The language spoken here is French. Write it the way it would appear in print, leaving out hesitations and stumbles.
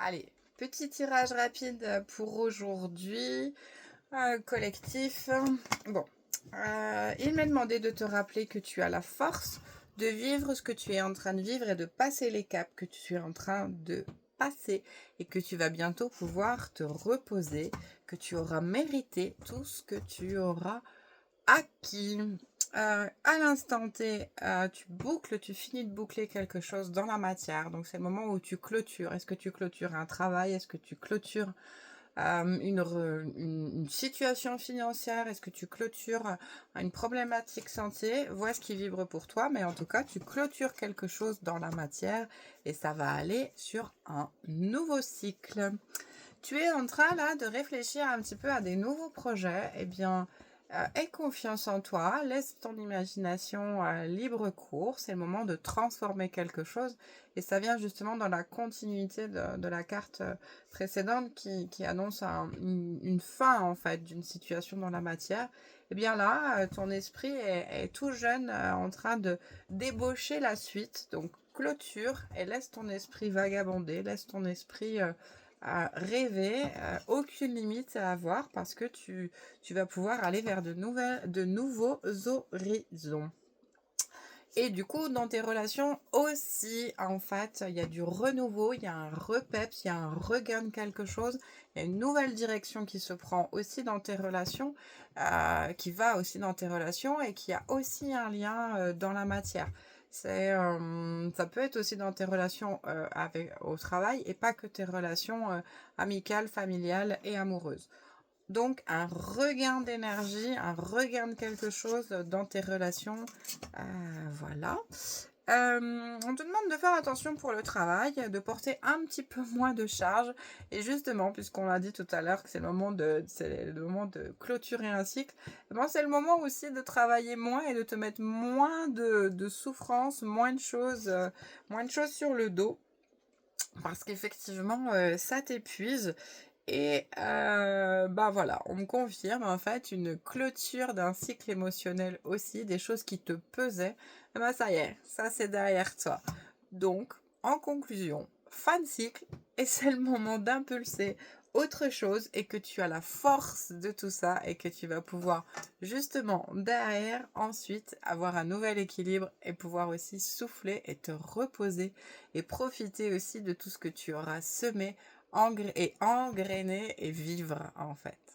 Allez, petit tirage rapide pour aujourd'hui, collectif. Bon, il m'a demandé de te rappeler que tu as la force de vivre ce que tu es en train de vivre et de passer les caps que tu es en train de passer et que tu vas bientôt pouvoir te reposer, que tu auras mérité tout ce que tu auras acquis. À l'instant T, tu finis de boucler quelque chose dans la matière, donc c'est le moment où tu clôtures. Est-ce que tu clôtures un travail? Est-ce que tu clôtures une situation financière? Est-ce que tu clôtures une problématique santé? Vois ce qui vibre pour toi, mais en tout cas, tu clôtures quelque chose dans la matière et ça va aller sur un nouveau cycle. Tu es en train là de réfléchir un petit peu à des nouveaux projets. Eh bien, aie confiance en toi, laisse ton imagination libre cours. C'est le moment de transformer quelque chose. Et ça vient justement dans la continuité de la carte précédente qui annonce une fin en fait d'une situation dans la matière. Eh bien là, ton esprit est tout jeune en train de débaucher la suite. Donc clôture et laisse ton esprit vagabonder, laisse ton esprit à rêver, aucune limite à avoir parce que tu vas pouvoir aller vers de nouveaux horizons. Et du coup, dans tes relations aussi, en fait, il y a du renouveau, il y a un repeps, il y a un regain de quelque chose, il y a une nouvelle direction qui se prend aussi dans tes relations, qui va aussi dans tes relations et qui a aussi un lien dans la matière. Ça peut être aussi dans tes relations au travail et pas que tes relations amicales, familiales et amoureuses. Donc, un regain d'énergie, un regain de quelque chose dans tes relations. Voilà. On te demande de faire attention pour le travail, de porter un petit peu moins de charge. Et justement, puisqu'on l'a dit tout à l'heure que c'est le moment de clôturer un cycle, eh ben, c'est le moment aussi de travailler moins et de te mettre moins de souffrance, moins de choses sur le dos. Parce qu'effectivement, ça t'épuise. Et bah voilà, on me confirme en fait une clôture d'un cycle émotionnel aussi, des choses qui te pesaient. Et bah ça y est, ça c'est derrière toi. Donc, en conclusion, fin de cycle, et c'est le moment d'impulser autre chose et que tu as la force de tout ça et que tu vas pouvoir justement derrière ensuite avoir un nouvel équilibre et pouvoir aussi souffler et te reposer et profiter aussi de tout ce que tu auras semé et engrainer et vivre en fait.